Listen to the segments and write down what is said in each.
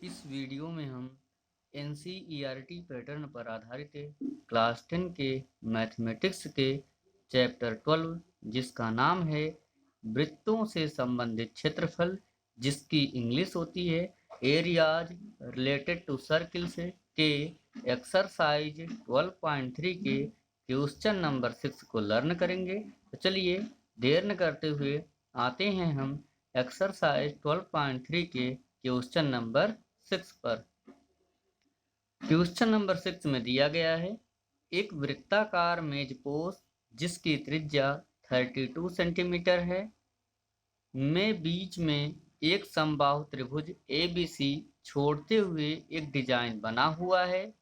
इस वीडियो में हम एन पैटर्न पर आधारित क्लास 10 के मैथमेटिक्स के चैप्टर 12 जिसका नाम है वृत्तों से संबंधित क्षेत्रफल, जिसकी इंग्लिश होती है एरियाज रिलेटेड टू सर्किल्स के एक्सरसाइज 12.3 के क्वेश्चन नंबर 6 को लर्न करेंगे। तो चलिए देर न करते हुए आते हैं हम एक्सरसाइज 12.3 के क्वेश्चन नंबर 6 पर। क्वेश्चन नंबर 6 में दिया गया है एक वृत्ताकार मेजपोश जिसकी त्रिज्या 32 सेंटीमीटर है में बीच में एक समबाहु त्रिभुज ABC छोड़ते हुए एक डिजाइन बना हुआ है।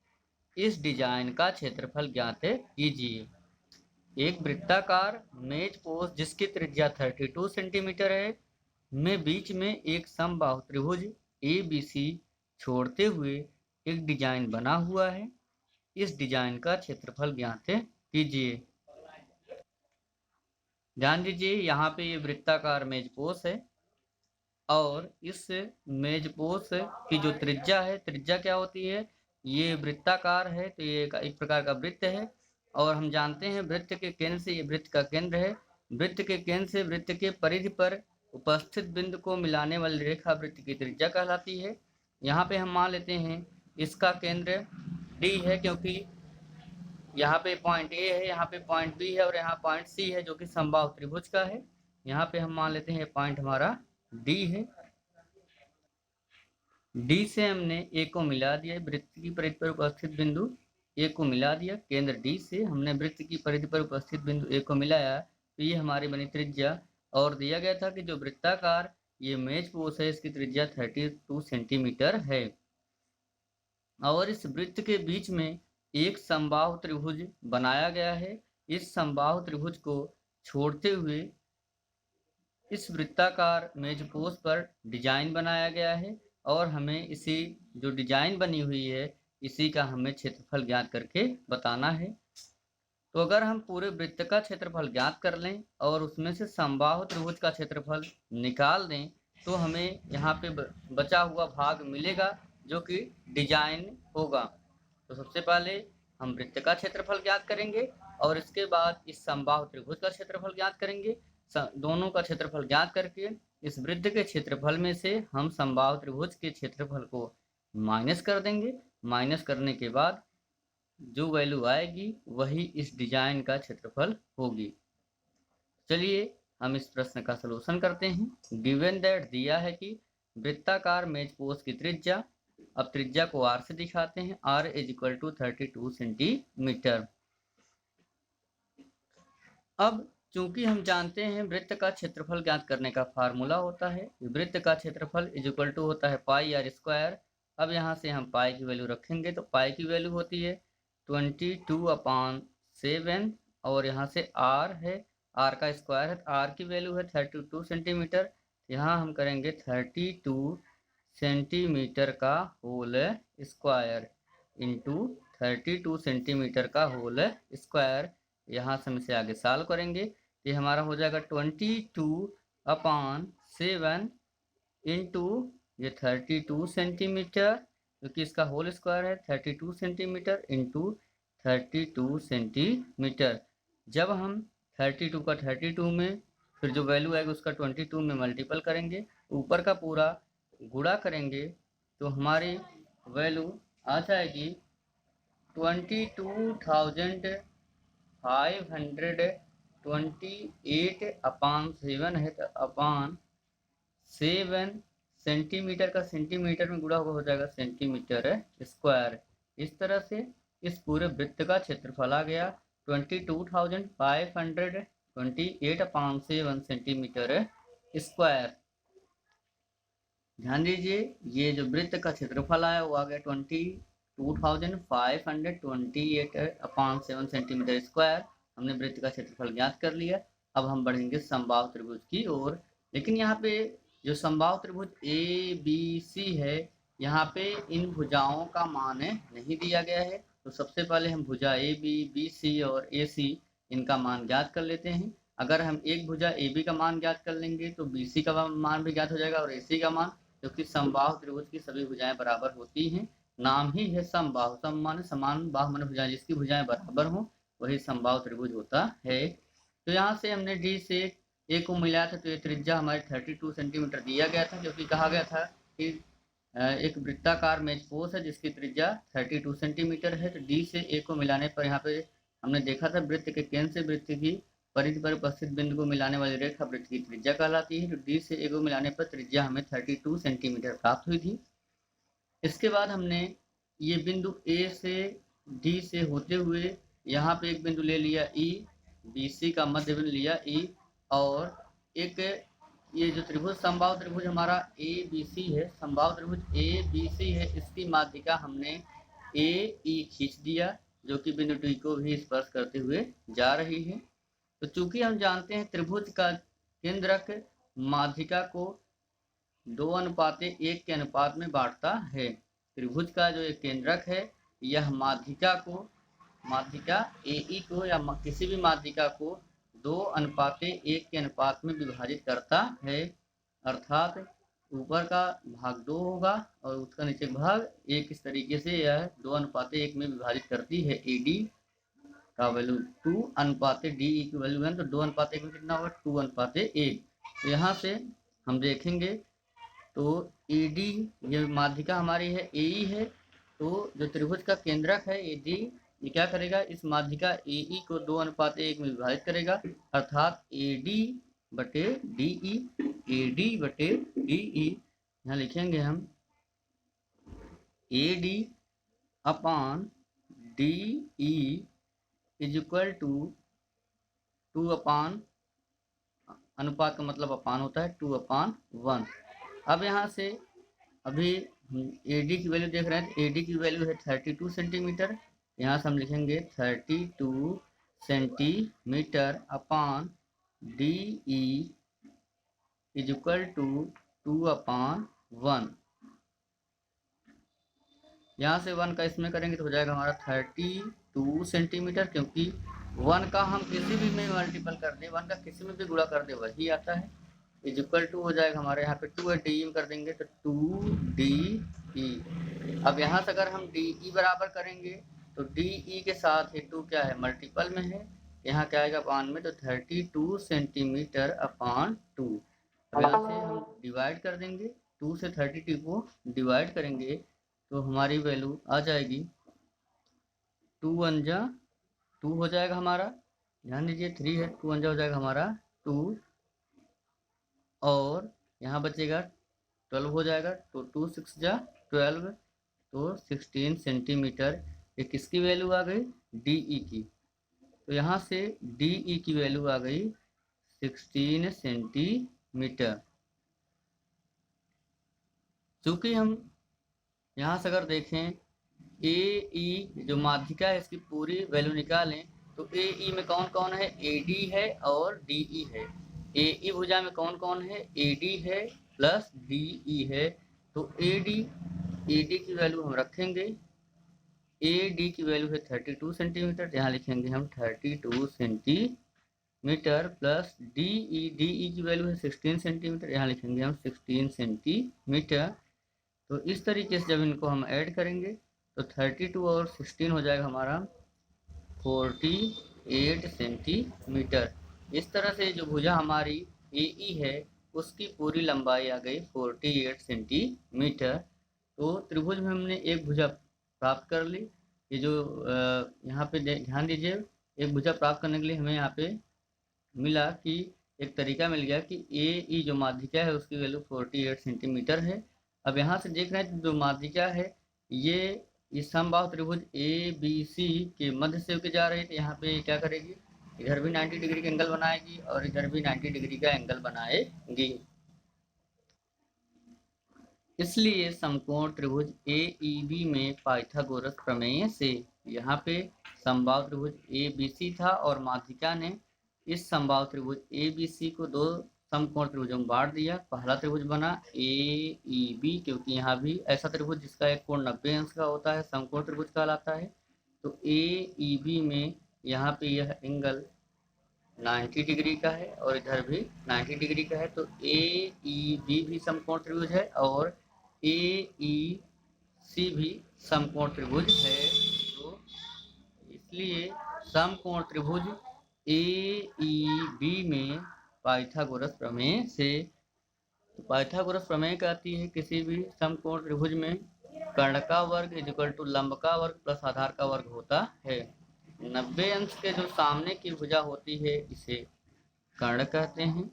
इस डिजाइन का क्षेत्रफल ज्ञात कीजिए। एक वृत्ताकार मेजपोश जिसकी त्रिज्या 32 सेंटीमीटर है में बीच में एक समबाहु त्रिभुज ABC छोड़ते हुए एक डिजाइन बना हुआ है। इस डिजाइन का क्षेत्रफल ज्ञात कीजिए। ध्यान दीजिए, यहाँ पे ये वृत्ताकार मेजपोश है और इस मेजपोश की जो त्रिज्या है, त्रिज्या क्या होती है, ये वृत्ताकार है तो ये एक प्रकार का वृत्त है। और हम जानते हैं वृत्त के केंद्र से ये वृत्त का केंद्र है। वृत्त के केंद्र से वृत्त के परिधि पर उपस्थित बिंदु को मिलाने वाली रेखा वृत्त की त्रिज्या कहलाती है। यहाँ पे हम मान लेते हैं इसका केंद्र डी है, क्योंकि यहाँ पे पॉइंट ए है, यहाँ पे पॉइंट बी है और यहाँ पॉइंट सी है जो कि समबाहु त्रिभुज का है। यहाँ पे हम मान लेते हैं पॉइंट हमारा डी है। डी से हमने ए को मिला दिया, वृत्त की परिधि पर उपस्थित बिंदु ए को मिला दिया। केंद्र डी से हमने वृत्त की परिधि पर उपस्थित बिंदु ए को मिलाया तो ये हमारी बनी त्रिज्या। और दिया गया था कि जो वृत्ताकार ये मेजपोश है इसकी त्रिज्या 32 सेंटीमीटर है और इस वृत्त के बीच में एक समबाहु त्रिभुज बनाया गया है। इस समबाहु त्रिभुज को छोड़ते हुए इस वृत्ताकार मेजपोश पर डिजाइन बनाया गया है और हमें इसी जो डिजाइन बनी हुई है इसी का हमें क्षेत्रफल ज्ञात करके बताना है। तो अगर हम पूरे वृत्त का क्षेत्रफल ज्ञात कर लें और उसमें से समबाहु त्रिभुज का क्षेत्रफल निकाल दें तो हमें यहाँ पे बचा हुआ भाग मिलेगा जो कि डिजाइन होगा। तो सबसे पहले हम वृत्त का क्षेत्रफल ज्ञात करेंगे और इसके बाद इस समबाहु त्रिभुज का क्षेत्रफल ज्ञात करेंगे। दोनों का क्षेत्रफल ज्ञात करके इस वृत्त के क्षेत्रफल में से हम समबाहु त्रिभुज के क्षेत्रफल को माइनस कर देंगे। माइनस करने के बाद जो वैल्यू आएगी वही इस डिजाइन का क्षेत्रफल होगी। चलिए हम इस प्रश्न का सलूशन करते हैं। गिवन दैट दिया है कि वृत्ताकार मेजपोश की त्रिज्या, अब त्रिज्या को r से दिखाते हैं, r = 32 सेंटीमीटर। अब चूंकि हम जानते हैं वृत्त का क्षेत्रफल ज्ञात करने का फार्मूला होता है वृत्त का क्षेत्रफल = होता है पाई r स्क्वायर। अब यहाँ से हम पाई की वैल्यू रखेंगे तो पाई की वैल्यू होती है 22/7 और यहाँ से r है, r का स्क्वायर है, r की वैल्यू है 32 सेंटीमीटर। यहाँ हम करेंगे 32 सेंटीमीटर का होल स्क्वायर इंटू 32 सेंटीमीटर का होल स्क्वायर। यहाँ से हम इसे आगे सॉल्व करेंगे, ये हमारा हो जाएगा 22/7 इंटू ये 32 सेंटीमीटर, क्योंकि इसका होल स्क्वायर है 32 सेंटीमीटर इंटू 32 सेंटीमीटर। जब हम 32 का 32 में फिर जो वैल्यू आएगी उसका 22 में मल्टीपल करेंगे, ऊपर का पूरा गुणा करेंगे तो हमारी वैल्यू आ जाएगी 22,528/7 है तो अपॉन 7 सेंटीमीटर का सेंटीमीटर में गुणा हो जाएगा सेंटीमीटर स्क्वायर। इस तरह से इस पूरे वृत्त का क्षेत्रफल आ गया 22,528/7 सेंटीमीटर स्क्वायर। ध्यान दीजिए ये जो वृत्त का क्षेत्रफल आया वो आ गया 22,528/7 सेंटीमीटर स्क्वायर। हमने वृत्त का क्षेत्रफल ज्ञात कर लिया। अब हम बढ़ेंगे समबाहु त्रिभुज की ओर। लेकिन यहाँ पे जो समबाहु त्रिभुज ABC है यहाँ पे इन भुजाओं का मान नहीं दिया गया है। तो सबसे पहले हम भुजा AB, BC और AC इनका मान ज्ञात कर लेते हैं। अगर हम एक भुजा AB का मान ज्ञात कर लेंगे तो BC का मान भी ज्ञात हो जाएगा और AC का मान। क्योंकि समबाहु त्रिभुज की सभी भुजाएं बराबर होती हैं। नाम ही है समबाहु, सम माने समान, बाहु माने भुजाएं, जिसकी भुजाएं बराबर हो वही समबाहु त्रिभुज होता है। तो यहाँ से हमने डी से ए को मिलाया था, तो ये त्रिज्या हमारे 32 सेंटीमीटर दिया गया था, क्योंकि कहा गया था कि एक वृत्ताकार मेज पोस है जिसकी त्रिज्या 32 सेंटीमीटर है। तो डी से ए को मिलाने पर यहाँ पे हमने देखा था वृत्त के केंद्र से वृत्त की परिधि पर उपस्थित बिंदु को मिलाने वाली रेखा वृत्त की त्रिज्या कहलाती है। तो डी से ए को मिलाने पर त्रिज्या हमें 32 सेंटीमीटर प्राप्त हुई थी। इसके बाद हमने ये बिंदु ए से डी से होते हुए यहाँ पे एक बिंदु ले लिया ई, बी सी का मध्य बिंदु लिया ई, और एक ये जो त्रिभुज समबाहु त्रिभुज हमारा ए बी सी है, समबाहु त्रिभुज ए बी सी है, इसकी माध्यिका हमने ए ई खींच दिया, जो कि बिंदु डी को भी स्पर्श करते हुए जा रही है। तो चूंकि हम जानते हैं त्रिभुज का केंद्रक माध्यिका को 2:1 के अनुपात में बांटता है। त्रिभुज का जो एक केंद्रक है यह माध्यिका ए ई को या किसी भी माध्यिका को 2:1 के अनुपात में विभाजित करता है। अर्थात ऊपर का भाग 2 होगा और उसका नीचे भाग 1। इस तरीके से यह 2:1 में विभाजित करती है। ए डी का वैल्यू 2:डी ई की वैल्यू है, तो 2:1 में कितना होगा 2:1। तो यहाँ से हम देखेंगे तो ए डी ये माध्यिका हमारी है ए ई है, तो जो त्रिभुज का केंद्रक है ए डी ये क्या करेगा, इस माध्यिका ए ई को 2:1 में विभाजित करेगा, अर्थात ए डी बटे डी ई, ए डी बटे डी ई। यहाँ लिखेंगे हम A D upon D E is equal to 2 अनुपात का मतलब अपान होता है 2/1। अब यहाँ से अभी ए डी की वैल्यू देख रहे हैं, ए डी की वैल्यू है 32 सेंटीमीटर। यहाँ से हम लिखेंगे 32 centimetre upon D E is equal to 2/1। यहाँ से 1 का इसमें करेंगे तो हो जाएगा हमारा 32 सेंटीमीटर, क्योंकि 1 का हम किसी भी में मल्टीपल कर दे, 1 का किसी में भी गुणा कर दे वही आता है। इज इक्वल टू हो जाएगा हमारे यहाँ पे 2 है, डी में कर देंगे तो 2DE। अब यहाँ से अगर हम DE बराबर करेंगे तो DE के साथ ये 2 क्या है मल्टीपल में है, यहाँ क्या आएगा अपान में, तो 32 सेंटीमीटर अपॉन 2। अब यहाँ से हम डिवाइड कर देंगे, 2 से 32 को डिवाइड करेंगे तो हमारी वैल्यू आ जाएगी 2 1 जा 2 हो जाएगा हमारा, ध्यान दीजिए 3 है, 2 1 जा हो जाएगा हमारा 2, और यहाँ बचेगा 12 हो जाएगा, तो 2 6 जा 12, तो 16 सेंटीमीटर। ये किसकी वैल्यू आ गई DE की, तो यहाँ से DE की वैल्यू आ गई 16 सेंटीमीटर। चूँकि हम यहाँ से अगर देखें AE जो माध्यिका है इसकी पूरी वैल्यू निकालें तो AE में कौन कौन है, AD है और DE है। AE भुजा में कौन कौन है, AD है प्लस DE है। तो AD की वैल्यू हम रखेंगे, AD की वैल्यू है 32 सेंटीमीटर, यहाँ लिखेंगे हम 32 सेंटीमीटर प्लस DE की वैल्यू है 16 सेंटीमीटर, यहाँ लिखेंगे हम 16 सेंटीमीटर। तो इस तरीके से जब इनको हम ऐड करेंगे तो 32 और 16 हो जाएगा हमारा 48 सेंटीमीटर। इस तरह से जो भुजा हमारी AE है उसकी पूरी लंबाई आ गई 48 सेंटीमीटर। तो त्रिभुज में हमने एक भुजा प्राप्त कर ली। ये जो यहाँ पे ध्यान दीजिए, एक भुजा प्राप्त करने के लिए हमें यहाँ पे मिला कि एक तरीका मिल गया कि AE जो माध्यिका है उसकी वैल्यू 48 सेंटीमीटर है। अब यहाँ से देख रहे हैं जो माध्यिका है ये इस समबाहु त्रिभुज ABC के मध्य से होकर जा रही है, तो यहाँ पे क्या करेगी, इधर भी 90 डिग्री का एंगल बनाएगी और इधर भी 90 डिग्री का एंगल बनाएगी। इसलिए समकोण त्रिभुज AEB में पाइथागोरस प्रमेय से यहाँ पे समबाहु त्रिभुज ABC था और माध्यिका ने इस समबाहु त्रिभुज ABC को 2 समकोण त्रिभुजों में बांट दिया। पहला त्रिभुज बना AEB, क्योंकि यहाँ भी ऐसा त्रिभुज जिसका एक कोण 90 अंश का होता है समकोण त्रिभुज कहलाता है। तो AEB में यहाँ पे यह एंगल 90 डिग्री का है और इधर भी 90 डिग्री का है, तो ए ई बी भी समकोण त्रिभुज है और ए ई सी भी समकोण त्रिभुज है। तो इसलिए समकोण त्रिभुज ए ई बी में पाइथागोरस प्रमेय से, तो पाइथागोरस प्रमेय कहती है किसी भी समकोण त्रिभुज में कर्ण का वर्ग इज इक्वल टू लंब का वर्ग प्लस आधार का वर्ग होता है। 90 अंश के जो सामने की भुजा होती है इसे कर्ण कहते हैं,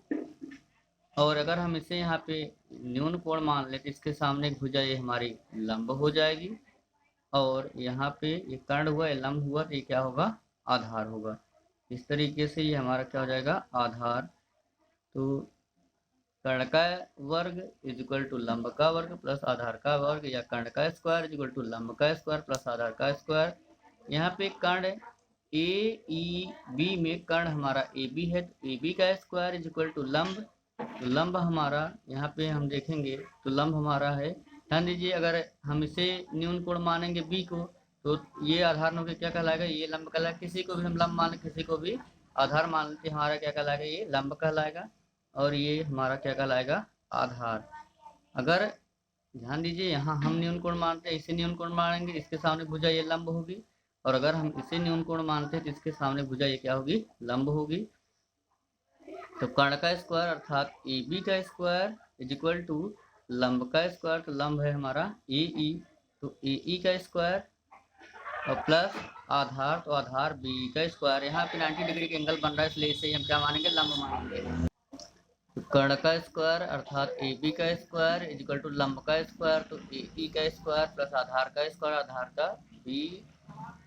और अगर हम इसे यहाँ पे न्यून कोण मान ले तो इसके सामने की भुजा ये हमारी लंब हो जाएगी, और यहाँ पे ये कर्ण हुआ, ये लंब हुआ, तो ये क्या होगा, आधार होगा। इस तरीके से ये हमारा क्या हो जाएगा, आधार। तो कर्ण का वर्ग इज इक्वल टू लंब का वर्ग प्लस आधार का वर्ग, या कर्ण का स्क्वायर इज इक्वल टू लंब का स्क्वायर प्लस आधार का स्क्वायर। यहाँ पे कर्ण ए ई बी में कर्ण हमारा ए बी है, तो ए बी का स्क्वायर इज इक्वल टू लंब, तो लंब हमारा यहाँ पे हम देखेंगे तो लंब हमारा है, ध्यान दीजिए अगर हम इसे न्यून कोण मानेंगे बी को तो ये आधार होकर क्या कहलाएगा, ये लंब कहलाएगा। किसी को भी हम लंब मान, किसी को भी आधार मान लेते, हमारा क्या कहलाएगा, ये लंब कहलाएगा, और ये हमारा क्या कहलाएगा, आधार। अगर ध्यान दीजिए यहाँ हम न्यून कोण मानते हैं, इसे न्यून कोण मानेंगे, इसके सामने भुजा ये लंब होगी, और अगर हम इसे न्यून कोण मानते हैं तो इसके सामने भुजा ये क्या होगी, लंब होगी। तो कर्ण का स्क्वायर अर्थात ए बी का स्क्वायर इज इक्वल टू लंब का स्क्वायर, तो लंब है हमारा ए ई, तो ए ई का स्क्वायर और प्लस आधार, तो आधार बी का स्क्वायर। यहाँ पे 90 डिग्री का एंगल बन रहा है, इसलिए इसे हम क्या मानेंगे, लंब मानेंगे। तो कर्ण का स्क्वायर अर्थात ए बी का स्क्वायर इज इक्वल टू लंब का स्क्वायर, तो ए ई का स्क्वायर प्लस आधार का स्क्वायर, आधार का बी,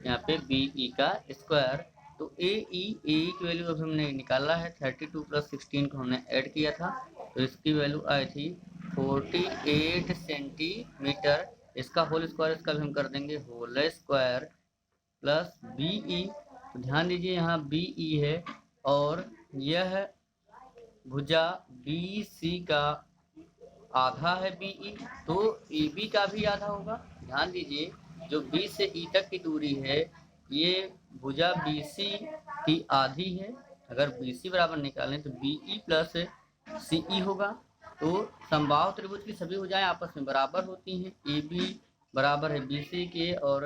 यहाँ पे बी ई का स्क्वायर। तो ए ई की वैल्यू अभी हमने निकाला है, 32 प्लस 16 को हमने ऐड किया था, तो इसकी वैल्यू आई थी 48 सेंटीमीटर। इसका होल स्क्वायर, इसका भी हम कर देंगे whole square plus B E. तो ध्यान दीजिए यहाँ बी ई है और यह भुजा बी सी का आधा है बी ई, तो ए बी का भी आधा होगा। ध्यान दीजिए जो बी से ई तक की दूरी है ये भुजा बी सी की आधी है। अगर बी सी बराबर निकालें तो बी ई प्लस सी ई होगा। तो समबाहु त्रिभुज की सभी भुजाएं आपस में बराबर होती हैं। ए बी बराबर है बी सी के और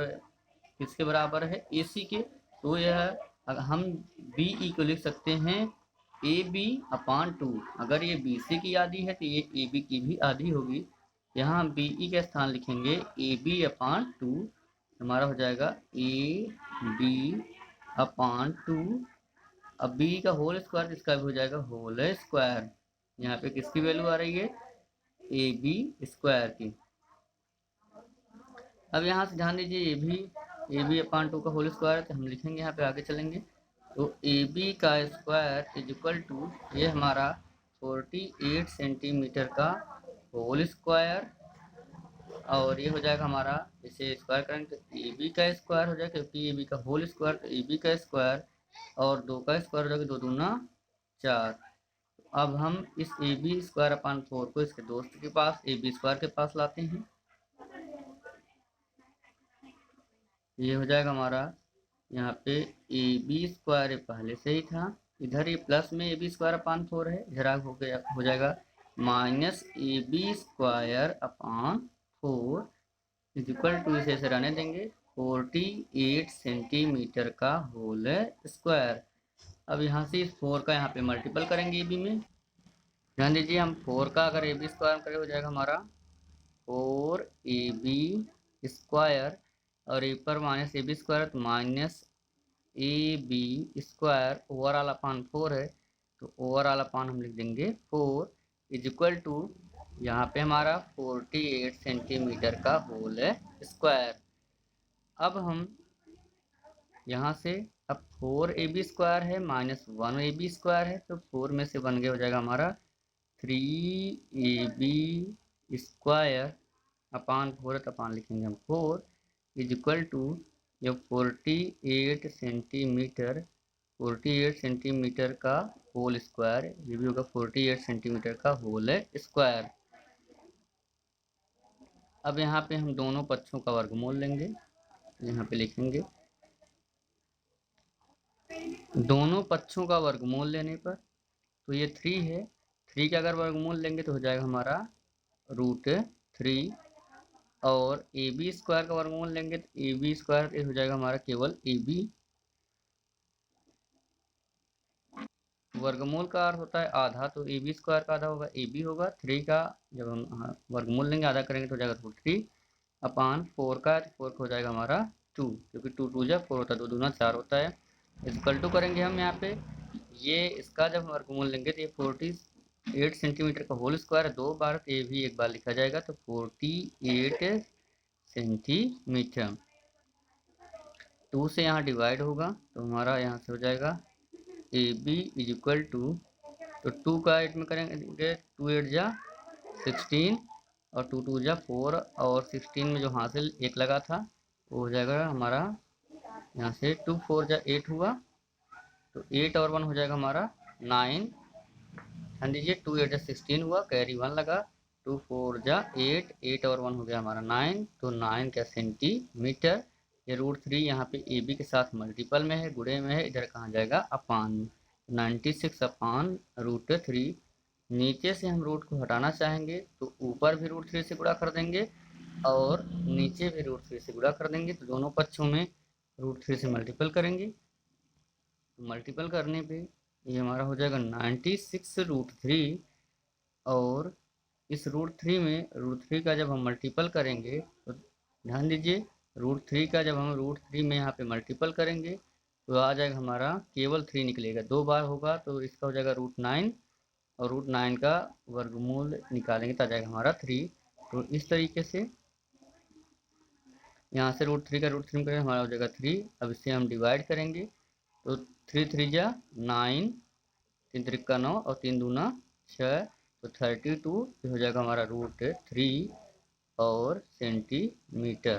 किसके बराबर है, ए सी के। तो यह हम बी ई को लिख सकते हैं ए बी अपान 2। अगर ये बी सी की आधी है तो ये ए बी की भी आधी होगी। यहाँ हम बी ई का स्थान लिखेंगे ए बी अपान 2, हमारा हो जाएगा ए बी अपान 2। अब बी का होल स्क्वायर, इसका भी हो जाएगा होल स्क्वायर। यहाँ पे किसकी वैल्यू आ रही है, ए बी स्क्वायर की। अब यहाँ से ध्यान दीजिए ए बी अपान 2 का होल स्क्वायर, तो हम लिखेंगे यहाँ पे, आगे चलेंगे तो ए बी का स्क्वायर इज इक्वल टू ये हमारा 48 सेंटीमीटर का होल स्क्वायर, और ये हो जाएगा हमारा, इसे स्क्वायर करेंगे तो ए बी का स्क्वायर हो जाएगा, क्योंकि ए बी का होल स्क्वायर तो ए बी का स्क्वायर और 2 का स्क्वायर हो जाएगा, 2 दूना 4। अब हम इस ए बी स्क्वायर अपान 4 को इसके दोस्त के पास ए बी स्क्वायर के पास लाते हैं। ये हो जाएगा हमारा यहाँ पे ए बी स्क्वायर पहले से ही था, इधर ये प्लस में ए बी स्क्वायर अपान 4 है, इधर हो जाएगा minus A B square upon 4 is equal to, इसे रहने देंगे 48 सेंटीमीटर का होल स्क्वायर। अब यहाँ से इस 4 का यहाँ पे मल्टीपल करेंगे ए बी में। ध्यान दीजिए हम 4 का अगर ए बी स्क्वायर करें हो जाएगा हमारा 4 ए बी स्क्वायर, और ए पर माइनस ए बी स्क्वायर तो minus A B square overall upon 4 है, तो ओवरऑल अपान हम लिख देंगे 4 इज इक्वल टू यहाँ पे हमारा 48 सेंटीमीटर का होल स्क्वायर। अब हम यहाँ से अब 4 ए बी स्क्वायर है माइनस 1 ए बी स्क्वायर है, तो 4 में से 1 गया हो जाएगा हमारा 3 ए बी स्क्वायर अपान 4, तो अपान लिखेंगे हम 4 इज इक्वल टू जो 48 सेंटीमीटर का होल स्क्वायर, ये भी होगा 48 सेंटीमीटर का होल स्क्वायर। अब यहाँ पे हम दोनों पक्षों का वर्गमूल लेंगे, यहाँ पे लिखेंगे दोनों पक्षों का वर्गमूल लेने पर, तो ये 3 है, 3 का अगर वर्गमूल लेंगे तो हो जाएगा हमारा √3, और ए बी स्क्वायर का वर्गमूल लेंगे तो ए बी स्क्वायर हो जाएगा हमारा केवल ए बी। वर्गमूल का अर्थ होता है आधा, तो ए बी स्क्वायर का आधा होगा ए बी होगा। 3 का जब हम वर्गमूल लेंगे आधा करेंगे तो हो जाएगा √3/4 का, तो 4 का हो जाएगा हमारा 2, क्योंकि 2 2 जा 4 होता है, 2 दूना 4 होता है। इक्वल टू करेंगे हम यहाँ पे, ये इसका जब वर्गमूल लेंगे तो ये 48 सेंटीमीटर का होल स्क्वायर है, 2 बार, तो ये भी एक बार लिखा जाएगा, तो 48 सेंटीमीटर। 2 से यहाँ डिवाइड होगा तो हमारा यहाँ से हो जाएगा A B is equal to, तो 2 का 8 में करेंगे, 2 8 जा 16, और 2 2 जा 4, और 16 में जो हासिल 1 लगा था वो हो जाएगा हमारा यहाँ से 2 4 जा 8 हुआ, तो 8 और 1 हो जाएगा हमारा 9। ध्यान दीजिए 2 8 जा 16 हुआ, कैरी 1 लगा, 2 4 जा 8, 8 और 1 हो गया हमारा 9, तो 9 क्या सेंटीमीटर। ये √3 यहाँ पे ए बी के साथ मल्टीपल में है, गुणे में है, इधर कहाँ जाएगा अपान में, 96/√3। नीचे से हम रूट को हटाना चाहेंगे तो ऊपर भी √3 से गुणा कर देंगे और नीचे भी √3 से गुणा कर देंगे, तो दोनों पक्षों में √3 से मल्टीपल करेंगे, तो मल्टीपल करने पे ये हमारा हो जाएगा 96√3, और इस √3 में √3 का जब हम मल्टीपल करेंगे तो ध्यान दीजिए √3 का जब हम √3 में यहाँ पे मल्टीपल करेंगे तो आ जाएगा हमारा केवल 3 निकलेगा, 2 बार होगा तो इसका हो जाएगा √9, और √9 का वर्गमूल निकालेंगे तो आ जाएगा हमारा 3। तो इस तरीके से यहाँ से √3 का √3 करेंगे हमारा हो जाएगा 3। अब इसे हम डिवाइड करेंगे तो 3 3 जा 9, 3 3 9, और 3 दूना 6, तो 32 हो जाएगा हमारा √3 और सेंटीमीटर,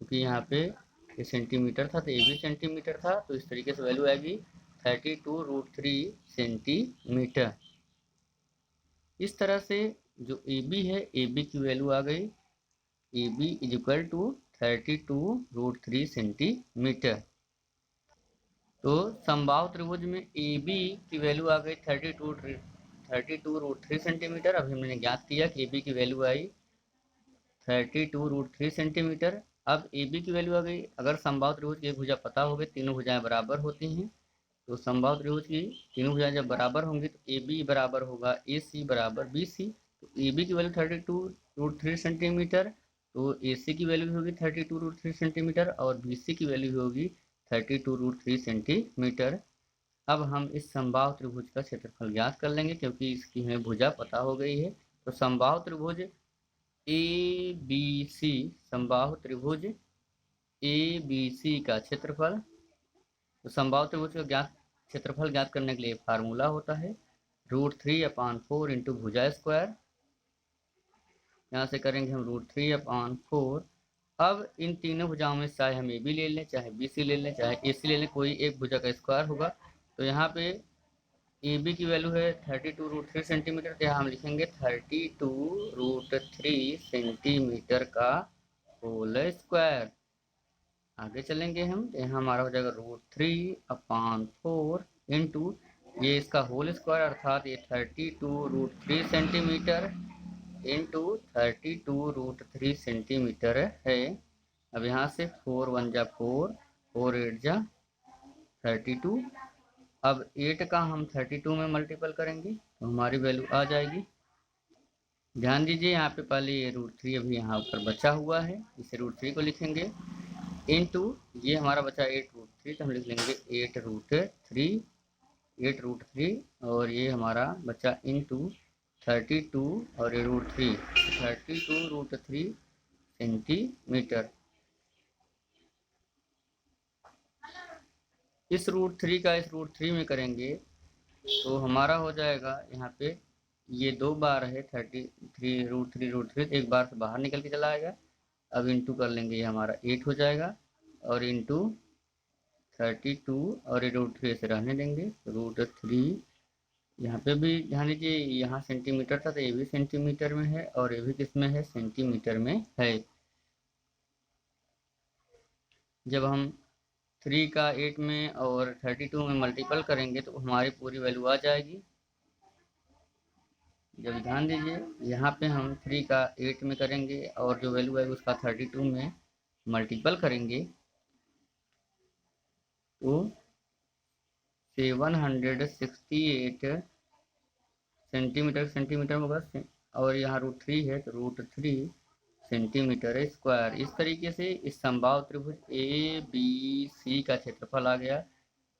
क्योंकि यहाँ पे ये सेंटीमीटर था तो ये भी सेंटीमीटर था, तो इस तरीके से वैल्यू आएगी 32√3 सेंटीमीटर। इस तरह से जो ए बी है, ए बी की वैल्यू आ गई A B is equal to 32√3 centimetre. तो समबाहु त्रिभुज में ए बी की वैल्यू आ गई 32√3 सेंटीमीटर। अभी हमने ज्ञात किया कि ए बी की वैल्यू आई 32√3 सेंटीमीटर। अब ए बी की वैल्यू आ गई, अगर समबाहु त्रिभुज की एक भुजा पता हो गई, तीनों भुजाएं बराबर होती हैं, तो समबाहु त्रिभुज की तीनों भुजाएं जब बराबर होंगी तो ए बी बराबर होगा ए सी बराबर बी सी। तो ए बी की वैल्यू 32√3 सेंटीमीटर, तो ए सी की वैल्यू भी होगी 32√3 सेंटीमीटर, और बी सी की वैल्यू भी होगी 32√3 सेंटीमीटर। अब हम इस समबाहु त्रिभुज का क्षेत्रफल ज्ञात कर लेंगे, क्योंकि इसकी हमें भुजा पता हो गई है। तो समबाहु त्रिभुज ए बी सी, समबाहु त्रिभुज ए बी सी का क्षेत्रफल, तो समबाहु त्रिभुज का क्षेत्रफल ज्ञात करने के लिए फार्मूला होता है √3/4 इंटू भुजा स्क्वायर। यहाँ से करेंगे हम √3/4। अब इन तीनों भुजाओं में चाहे हम ए बी ले लें, चाहे बी सी ले लें, चाहे ए सी ले लें, कोई एक भुजा का स्क्वायर होगा। तो यहाँ पे ए बी की वैल्यू है 32√3 सेंटीमीटर, तो यहाँ हम लिखेंगे 32√3 सेंटीमीटर का होल स्क्वायर। आगे चलेंगे हम, तो यहाँ हमारा हो जाएगा √3/4 इंटू ये इसका होल स्क्वायर, अर्थात ये 32√3 सेंटीमीटर इंटू 32√3 सेंटीमीटर है। अब यहाँ से 4 1 जा 4, 4 8 जा 32, अब 8 का हम 32 में मल्टीपल करेंगे तो हमारी वैल्यू आ जाएगी। ध्यान दीजिए यहाँ पे पहले ये √3 अभी यहाँ ऊपर बचा हुआ है, इसे √3 को लिखेंगे इंटू ये हमारा बचा 8√3, तो हम लिख लेंगे 8√3, और ये हमारा बचा इंटू 32 और ये √3, 32√3 सेंटीमीटर। इस √3 का इस √3 में करेंगे तो हमारा हो जाएगा यहाँ पे ये 2 बार है 33 √3 एक बार से बाहर निकल के चला आएगा। अब इंटू कर लेंगे, ये हमारा 8 हो जाएगा, और इंटू 32 और ये √3 से रहने देंगे, √3 यहाँ पे भी ध्यान दीजिए यहाँ सेंटीमीटर था तो ये भी सेंटीमीटर में है, और ये भी किस में है, सेंटीमीटर में है। जब हम 3 का 8 में और 32 में मल्टीपल करेंगे तो हमारी पूरी वैल्यू आ जाएगी। जब ध्यान दीजिए यहाँ पे हम 3 का 8 में करेंगे और जो वैल्यू है उसका 32 में मल्टीपल करेंगे तो 768 सेंटीमीटर सेंटीमीटर में होगा, और यहाँ √3 है तो √3 सेंटीमीटर स्क्वायर। इस तरीके से इस समबाहु त्रिभुज ABC का क्षेत्रफल आ गया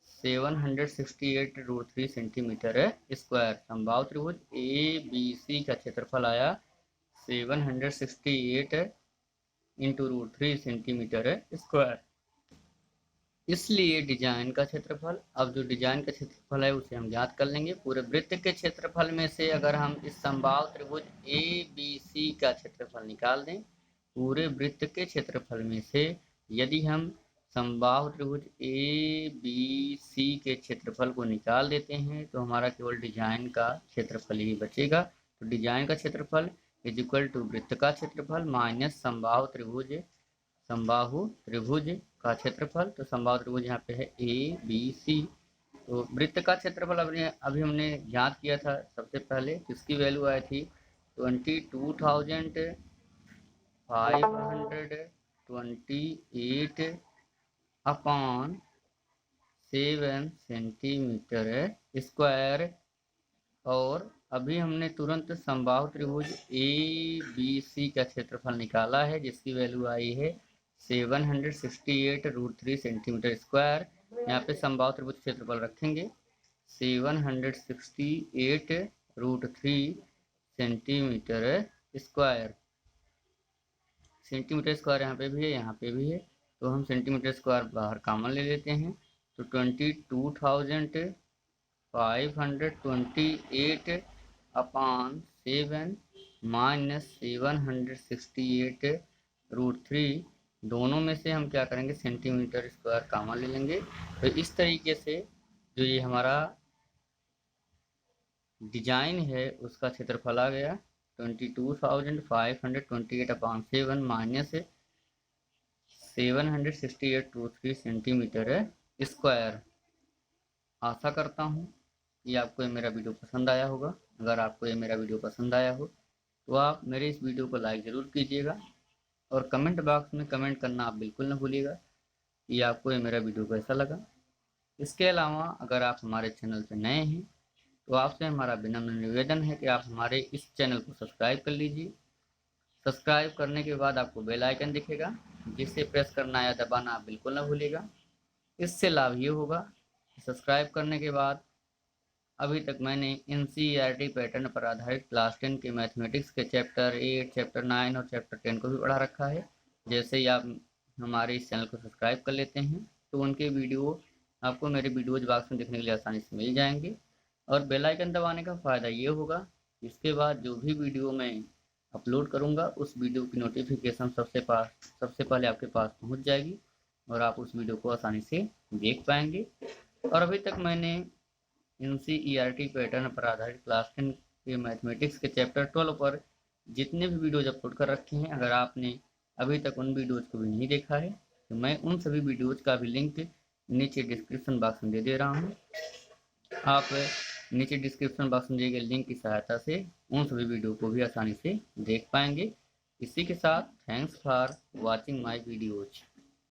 768 √3 सेंटीमीटर स्क्वायर। समबाहु त्रिभुज ABC का क्षेत्रफल आया 768 इंटू √3 सेंटीमीटर स्क्वायर। इसलिए डिजाइन का क्षेत्रफल, अब जो डिजाइन का क्षेत्रफल है उसे हम ज्ञात कर लेंगे। पूरे वृत्त के क्षेत्रफल में से अगर हम इस समबाहु त्रिभुज ABC का क्षेत्रफल निकाल दें, पूरे वृत्त के क्षेत्रफल में से यदि हम समबाहु त्रिभुज ABC के क्षेत्रफल को निकाल देते हैं तो हमारा केवल डिजाइन का क्षेत्रफल ही बचेगा। तो डिजाइन का क्षेत्रफल इज इक्वल टू वृत्त का क्षेत्रफल माइनस समबाहु त्रिभुज का क्षेत्रफल। तो समबाहु त्रिभुज यहाँ पे है ABC। तो वृत्त का क्षेत्रफल अभी हमने ज्ञात किया था सबसे पहले, जिसकी वैल्यू आई थी 22,528 अपॉन 7 सेंटीमीटर स्क्वायर। और अभी हमने तुरंत समबाहु त्रिभुज ABC का क्षेत्रफल निकाला है जिसकी वैल्यू आई है 768 √3 सेंटीमीटर स्क्वायर। यहाँ पे समबाहु त्रिभुज क्षेत्रफल रखेंगे 768 √3 सेंटीमीटर स्क्वायर। सेंटीमीटर स्क्वायर यहाँ पे भी है, यहाँ पे भी है, तो हम सेंटीमीटर स्क्वायर बाहर कॉमन ले लेते हैं। तो 22,528 अपॉन 7 माइनस 768 √3, दोनों में से हम क्या करेंगे सेंटीमीटर स्क्वायर कॉमन ले लेंगे। तो इस तरीके से जो ये हमारा डिजाइन है उसका क्षेत्रफल आ गया 22,528 अपॉन 7 माइनस 768 √3 सेंटीमीटर स्क्वायर। आशा करता हूँ कि आपको ये मेरा वीडियो पसंद आया होगा। अगर आपको ये मेरा वीडियो पसंद आया हो तो आप मेरे इस वीडियो को लाइक ज़रूर कीजिएगा और कमेंट बॉक्स में कमेंट करना आप बिल्कुल न भूलिएगा कि आपको ये मेरा वीडियो कैसा लगा। इसके अलावा अगर आप हमारे चैनल से नए हैं तो आपसे हमारा विनम्र निवेदन है कि आप हमारे इस चैनल को सब्सक्राइब कर लीजिए। सब्सक्राइब करने के बाद आपको बेल आइकन दिखेगा जिसे प्रेस करना या दबाना आप बिल्कुल ना भूलिएगा। इससे लाभ ये होगा कि सब्सक्राइब करने के बाद अभी तक मैंने NCERT पैटर्न पर आधारित क्लास 10 के मैथमेटिक्स के चैप्टर 8, चैप्टर 9 और चैप्टर 10 को भी पढ़ा रखा है। जैसे ही आप हमारे इस चैनल को सब्सक्राइब कर लेते हैं तो उनके वीडियो आपको मेरे वीडियोज बॉक्स में देखने के लिए आसानी से मिल जाएंगे। और बेल आइकन दबाने का फ़ायदा ये होगा, इसके बाद जो भी वीडियो मैं अपलोड करूँगा उस वीडियो की नोटिफिकेशन सबसे पहले आपके पास पहुँच जाएगी और आप उस वीडियो को आसानी से देख पाएंगे। और अभी तक मैंने NCERT पैटर्न पर आधारित क्लास 10 के मैथमेटिक्स के चैप्टर 12 पर जितने भी वीडियोज अपलोड कर रखे हैं, अगर आपने अभी तक उन वीडियोज़ को भी नहीं देखा है तो मैं उन सभी वीडियोज़ का भी लिंक नीचे डिस्क्रिप्शन बॉक्स में दे रहा हूँ। आप नीचे डिस्क्रिप्शन बॉक्स में दिए गए लिंक की सहायता से उन सभी वीडियो को भी आसानी से देख पाएंगे। इसी के साथ thanks for watching my videos.